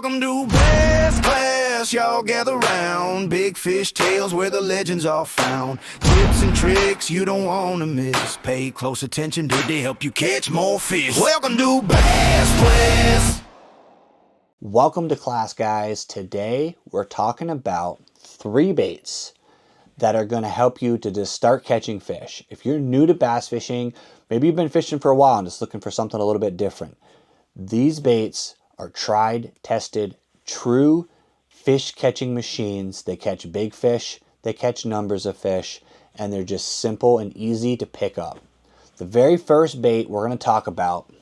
Welcome to Bass Class, y'all gather round. Big fish tales where the legends are found. Tips and tricks you don't want to miss. Pay close attention to help you catch more fish. Welcome to Bass Class. Welcome to class, guys. Today we're talking about 3 baits that are going to help you to just start catching fish. If you're new to bass fishing, maybe you've been fishing for a while and just looking for something a little bit different. These baits are tried, tested, true fish catching machines. They catch big fish, they catch numbers of fish, and they're just simple and easy to pick up. The very first bait we're going to talk about,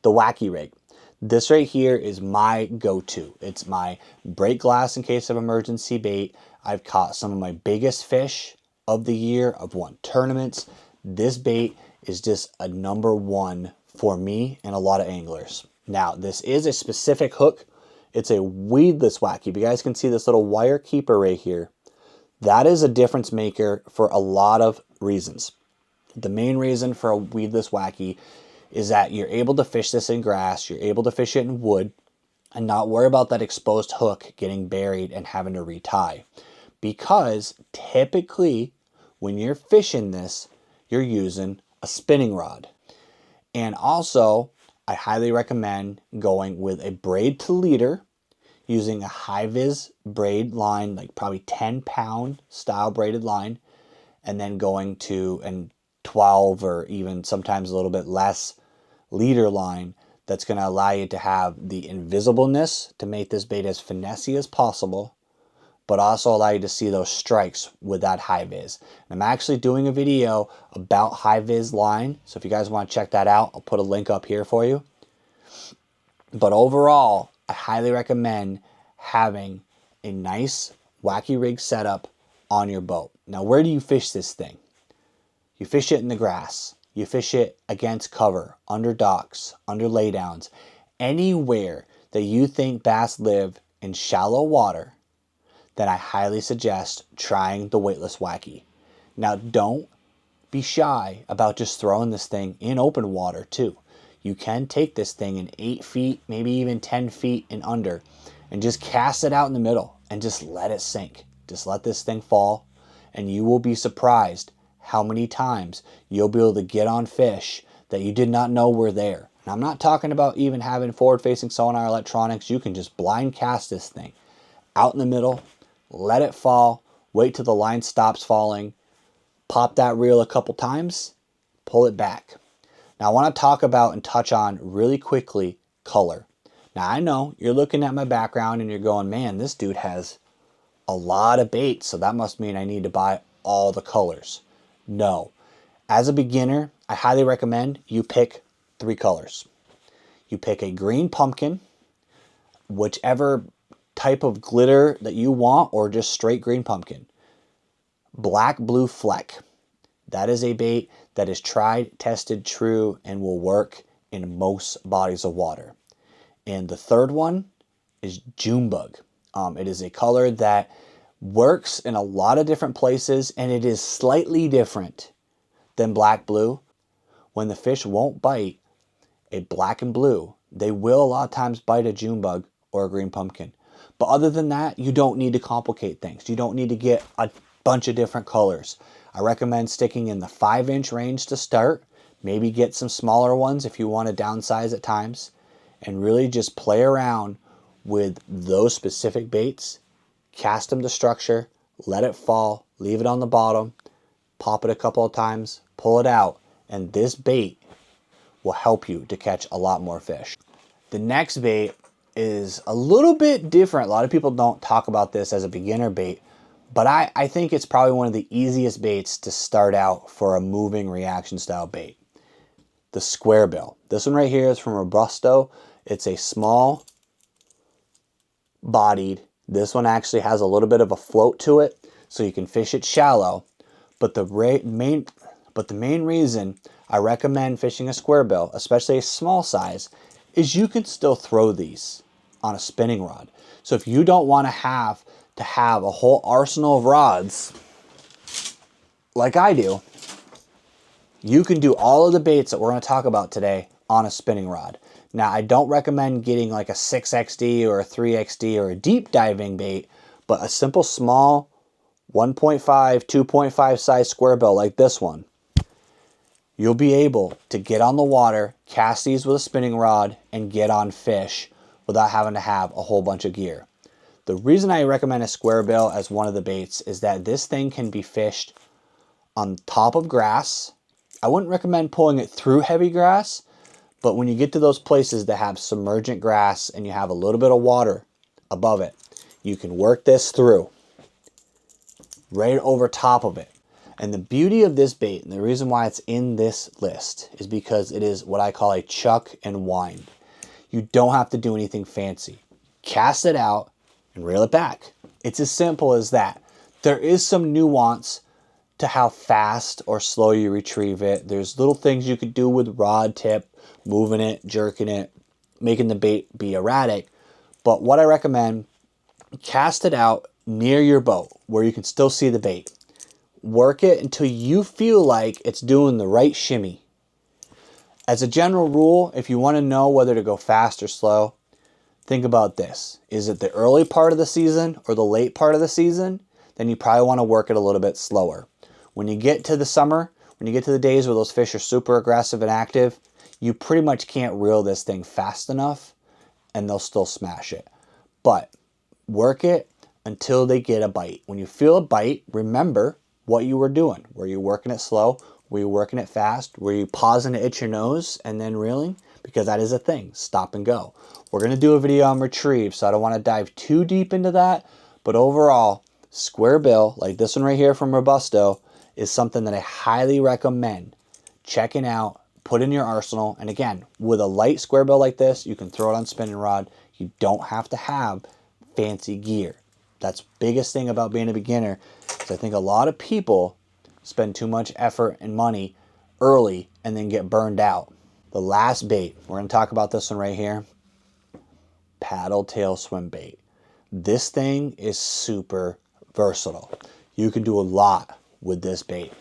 the Wacky Rig. This right here is my go-to. It's my break glass in case of emergency bait. I've caught some of my biggest fish of the year. I've won tournaments. This bait is just a number one for me and a lot of anglers. Now, this is a specific hook. It's a weedless Wacky. But you guys can see this little wire keeper right here. That is a difference maker for a lot of reasons. The main reason for a weedless Wacky is that you're able to fish this in grass, you're able to fish it in wood, and not worry about that exposed hook getting buried and having to retie. Because typically, when you're fishing this, you're using a spinning rod. And also, I highly recommend going with a braid to leader, using a high-vis braid line, like probably 10-pound style braided line, and then going to a 12 or even sometimes a little bit less leader line that's going to allow you to have the invisibleness to make this bait as finessey as possible, but also allow you to see those strikes with that high vis. And I'm actually doing a video about high vis line, so if you guys want to check that out, I'll put a link up here for you. But overall, I highly recommend having a nice Wacky Rig setup on your boat. Now, where do you fish this thing? You fish it in the grass. You fish it against cover, under docks, under laydowns, anywhere that you think bass live in shallow water, then I highly suggest trying the weightless Wacky. Now, don't be shy about just throwing this thing in open water too. You can take this thing in 8 feet, maybe even 10 feet and under, and just cast it out in the middle and just let it sink. Just let this thing fall, and you will be surprised how many times you'll be able to get on fish that you did not know were there. And I'm not talking about even having forward-facing sonar electronics. You can just blind cast this thing out in the middle, let it fall, wait till the line stops falling, pop that reel a couple times, pull it back. Now I want to talk about and touch on really quickly color. Now I know you're looking at my background and you're going, man, this dude has a lot of baits, so that must mean I need to buy all the colors. No. As a beginner, I highly recommend you pick 3 colors. You pick a green pumpkin, whichever type of glitter that you want, or just straight green pumpkin. Black blue fleck. That is a bait that is tried, tested, true, and will work in most bodies of water. And the third one is June bug. It is a color that works in a lot of different places, and it is slightly different than black blue. When the fish won't bite a black and blue, they will a lot of times bite a June bug or a green pumpkin. But other than that, you don't need to complicate things. You don't need to get a bunch of different colors. I recommend sticking in the 5-inch range to start. Maybe get some smaller ones if you want to downsize at times, and really just play around with those specific baits. Cast them to structure, let it fall, leave it on the bottom, pop it a couple of times, pull it out, and this bait will help you to catch a lot more fish. The next bait is a little bit different. A lot of people don't talk about this as a beginner bait, but I think it's probably one of the easiest baits to start out for a moving reaction style bait. The Squarebill. This one right here is from Robusto. It's a small bodied. This one actually has a little bit of a float to it, so you can fish it shallow. But the main reason I recommend fishing a Squarebill, especially a small size, is you can still throw these on a spinning rod. So if you don't want to have a whole arsenal of rods like I do, you can do all of the baits that we're going to talk about today on a spinning rod. Now, I don't recommend getting like a 6XD or a 3XD or a deep diving bait, but a simple small 1.5, 2.5 size square bill like this one. You'll be able to get on the water, cast these with a spinning rod, and get on fish without having to have a whole bunch of gear. The reason I recommend a square bill as one of the baits is that this thing can be fished on top of grass. I wouldn't recommend pulling it through heavy grass, but when you get to those places that have submergent grass and you have a little bit of water above it, you can work this through right over top of it. And the beauty of this bait, and the reason why it's in this list, is because it is what I call a chuck and wind. You don't have to do anything fancy. Cast it out and reel it back. It's as simple as that. There is some nuance to how fast or slow you retrieve it. There's little things you could do with rod tip, moving it, jerking it, making the bait be erratic. But what I recommend, cast it out near your boat where you can still see the bait. Work it until you feel like it's doing the right shimmy. As a general rule, if you want to know whether to go fast or slow, think about this. Is it the early part of the season or the late part of the season? Then you probably want to work it a little bit slower. When you get to the summer, when you get to the days where those fish are super aggressive and active, you pretty much can't reel this thing fast enough and they'll still smash it. But work it until they get a bite. When you feel a bite, remember what you were doing. Were you working it slow? Were you working it fast? Were you pausing to itch your nose and then reeling? Because that is a thing. Stop and go. We're going to do a video on retrieve, so I don't want to dive too deep into that. But overall, square bill, like this one right here from Robusto, is something that I highly recommend checking out, put in your arsenal. And again, with a light square bill like this, you can throw it on spinning rod. You don't have to have fancy gear. That's the biggest thing about being a beginner, is I think a lot of people spend too much effort and money early and then get burned out. The last bait, we're going to talk about this one right here, Paddle Tail Swimbait. This thing is super versatile. You can do a lot with this bait.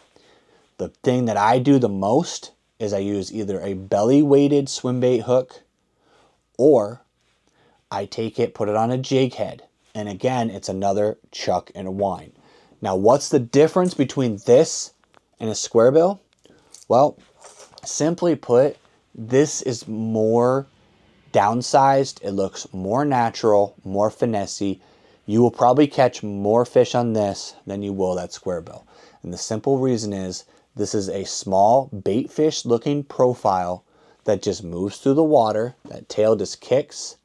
The thing that I do the most is I use either a belly weighted swim bait hook, or I take it, put it on a jig head. And again, it's another chuck and a wind. Now, what's the difference between this and a square bill? Well, simply put, this is more downsized. It looks more natural, more finessey. You will probably catch more fish on this than you will that square bill. And the simple reason is this is a small bait fish looking profile that just moves through the water. That tail just kicks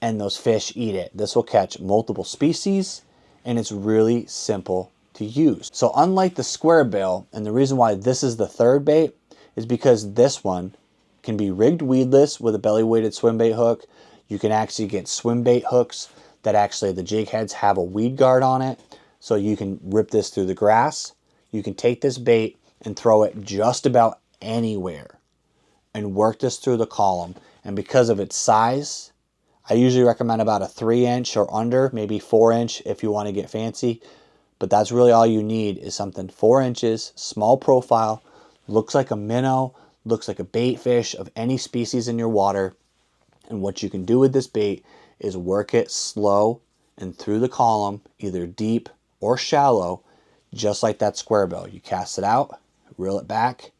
and those fish eat it. This will catch multiple species and it's really simple to use. So unlike the square bill, and the reason why this is the third bait is because this one can be rigged weedless with a belly weighted swim bait hook. You can actually get swim bait hooks that actually the jig heads have a weed guard on it, so you can rip this through the grass. You can take this bait and throw it just about anywhere and work this through the column. And because of its size, I usually recommend about a 3-inch or under, maybe 4-inch if you want to get fancy. But that's really all you need, is something 4 inches, small profile, looks like a minnow, looks like a bait fish of any species in your water. And what you can do with this bait is work it slow and through the column, either deep or shallow, just like that square bill. You cast it out, reel it back,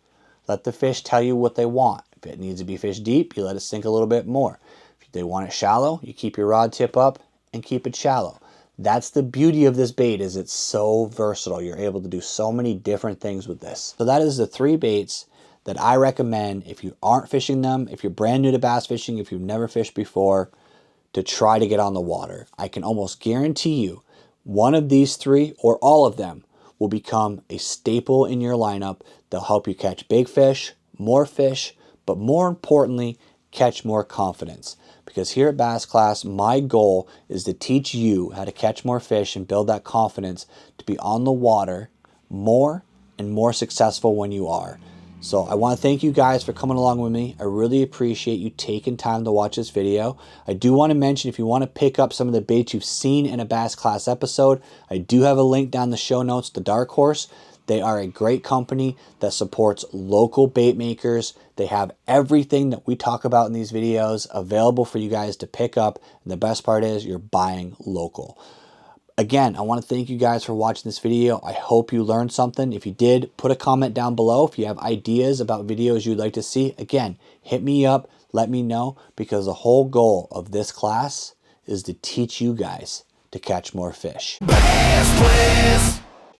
let the fish tell you what they want. If it needs to be fished deep, you let it sink a little bit more. If they want it shallow, you keep your rod tip up and keep it shallow. That's the beauty of this bait, is it's so versatile. You're able to do so many different things with this. So that is the 3 baits that I recommend if you aren't fishing them, if you're brand new to bass fishing, if you've never fished before, to try to get on the water. I can almost guarantee you one of these 3 or all of them will become a staple in your lineup. They'll help you catch big fish, but more importantly, catch more confidence. Because here at Bass Class, my goal is to teach you how to catch more fish and build that confidence to be on the water more and more successful when you are. So I want to thank you guys for coming along with me. I really appreciate you taking time to watch this video. I do want to mention, if you want to pick up some of the baits you've seen in a Bass Class episode, I do have a link down in the show notes to Dark Horse. They are a great company that supports local bait makers. They have everything that we talk about in these videos available for you guys to pick up. And the best part is you're buying local. Again, I want to thank you guys for watching this video. I hope you learned something. If you did, put a comment down below. If you have ideas about videos you'd like to see, again, hit me up, let me know, because the whole goal of this class is to teach you guys to catch more fish. Bass Blast.